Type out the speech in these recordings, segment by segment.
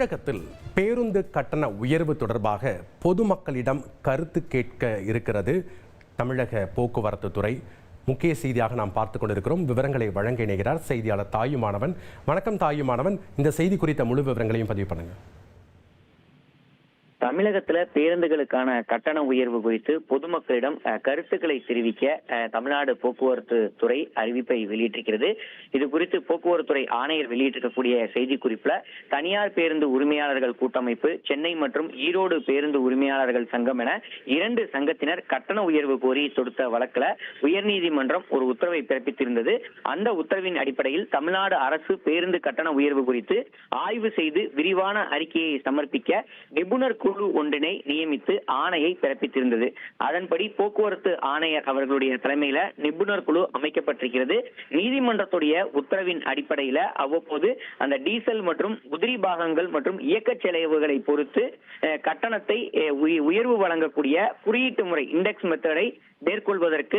தமிழகத்தில் பேருந்து கட்டண உயர்வு தொடர்பாக பொதுமக்களிடம் கருத்து கேட்க இருக்கிறது தமிழக போக்குவரத்து துறை. முக்கிய செய்தியாக நாம் பார்த்து கொண்டிருக்கிறோம். விவரங்களை வழங்க இணைகிறார் செய்தியாளர் தாயுமானவன். வணக்கம் தாயுமானவன், இந்த செய்தி குறித்த முழு விவரங்களையும் பதிவு பண்ணுங்க. தமிழகத்துல பேருந்துகளுக்கான கட்டண உயர்வு குறித்து பொதுமக்களிடம் கருத்துக்களை தெரிவிக்க தமிழ்நாடு போக்குவரத்து துறை அறிவிப்பை வெளியிட்டிருக்கிறது. இது குறித்து போக்குவரத்து துறை ஆணையர் வெளியிட்டிருக்கக்கூடிய செய்தி குறிப்புல தனியார் பேருந்து உரிமையாளர்கள் கூட்டமைப்பு, சென்னை மற்றும் ஈரோடு பேருந்து உரிமையாளர்கள் சங்கம் என 2 சங்கத்தினர் கட்டண உயர்வு கோரி தொடுத்த வழக்குல உயர்நீதிமன்றம் ஒரு உத்தரவை பிறப்பித்திருந்தது. அந்த உத்தரவின் அடிப்படையில் தமிழ்நாடு அரசு பேருந்து கட்டண உயர்வு குறித்து ஆய்வு செய்து விரிவான அறிக்கையை சமர்ப்பிக்க நிபுணர் குழு ஒன்றினை நியமித்து ஆணையை பிறப்பித்திருந்தது. அதன்படி போக்குவரத்து ஆணையர் அவர்களுடைய தலைமையில நிபுணர் குழு அமைக்கப்பட்டிருக்கிறது. நீதிமன்றத்துடைய உத்தரவின் அடிப்படையில அவ்வப்போது அந்த டீசல் மற்றும் உதிரி பாகங்கள் மற்றும் இயக்க செலவுகளை பொறுத்து கட்டணத்தை உயர்வு வழங்கக்கூடிய குறியீட்டு முறை இண்டெக்ஸ் மெத்தடை மேற்கொள்வதற்கு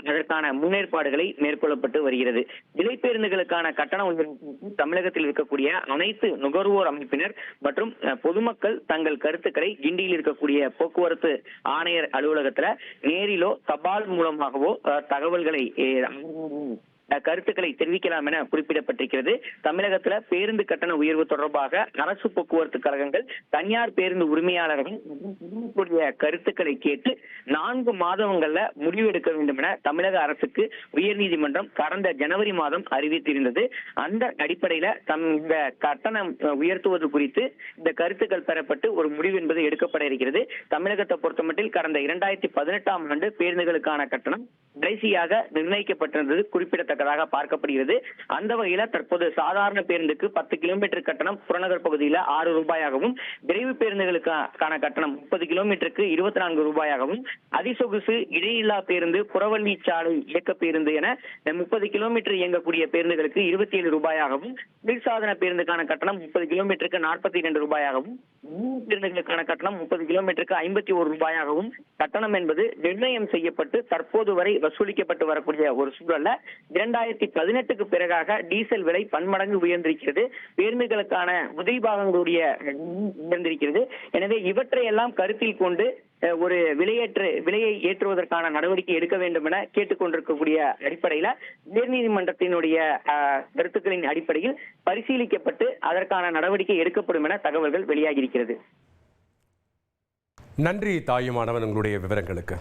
அதற்கான முன்னேற்பாடுகளை மேற்கொள்ளப்பட்டு வருகிறது. விலை பேருந்துகளுக்கான கட்டண உயர்வு தமிழகத்தில் இருக்கக்கூடிய அனைத்து நுகர்வோர் அமைப்பினர் மற்றும் பொதுமக்கள் தங்கள் கருத்துக்களை கிண்டியில் இருக்கக்கூடிய போக்குவரத்து ஆணையர் அலுவலகத்துல நேரிலோ தபால் மூலமாகவோ தகவல்களை கருத்துக்களை தெரிவிக்கலாம் என குறிப்பிடப்பட்டிருக்கிறது. தமிழகத்துல பேருந்து கட்டண உயர்வு தொடர்பாக அரசு போக்குவரத்து கழகங்கள், தனியார் பேருந்து உரிமையாளர்கள் கருத்துக்களை கேட்டு 4 மாதங்கள்ல முடிவெடுக்க வேண்டும் என தமிழக அரசுக்கு உயர்நீதிமன்றம் கடந்த ஜனவரி மாதம் அறிவித்திருந்தது. அந்த அடிப்படையில இந்த கட்டணம் உயர்த்துவது குறித்து இந்த கருத்துக்கள் பெறப்பட்டு ஒரு முடிவு என்பது எடுக்கப்பட இருக்கிறது. தமிழகத்தை பொறுத்தமட்டில் கடந்த 2018ஆம் ஆண்டு பேருந்துகளுக்கான கட்டணம் கடைசியாக நிர்ணயிக்கப்பட்டிருந்தது குறிப்பிடத்தக்கதாக பார்க்கப்படுகிறது. அந்த வகையில தற்போது சாதாரண பேருந்துக்கு 10 கிலோமீட்டர் கட்டணம் புறநகர் பகுதியில் 6 ரூபாயாகவும், விரைவு பேருந்துகளுக்கான கட்டணம் 30 கிலோமீட்டருக்கு 24 ரூபாயாகவும், அதிசொகுசு இடையில்லா பேருந்து, புறவழி சாலை இயக்க பேருந்து என 30 கிலோமீட்டர் இயங்கக்கூடிய பேருந்துகளுக்கு 27 ரூபாயாகவும், குளிர்சாதன பேருந்துக்கான கட்டணம் 30 கிலோமீட்டருக்கு 42 ரூபாயாகவும், பேருந்துகளுக்கான கட்டணம் 30 கிலோமீட்டருக்கு 51 ரூபாயாகவும் கட்டணம் என்பது நிர்ணயம் செய்யப்பட்டு தற்போது வரை வசூலிக்கப்பட்டு வரக்கூடிய ஒரு சூழல்ல 2018க்கு பிறகாக டீசல் விலை பன்மடங்கு உயர்ந்திருக்கிறது. பேருந்துகளுக்கான உதிரி பாகங்களுடைய உயர்ந்திருக்கிறது. எனவே இவற்றையெல்லாம் கருத்தில் கொண்டு ஒரு விலையை ஏற்றுவதற்கான நடவடிக்கை எடுக்க வேண்டும் என கேட்டுக்கொண்டிருக்கக்கூடிய அடிப்படையில உயர்நீதிமன்றத்தினுடைய கருத்துக்களின் அடிப்படையில் பரிசீலிக்கப்பட்டு அதற்கான நடவடிக்கை எடுக்கப்படும் என தகவல்கள் வெளியாகி இருக்கிறது. நன்றி தாயுமானவன், உங்களுடைய விவரங்களுக்கு.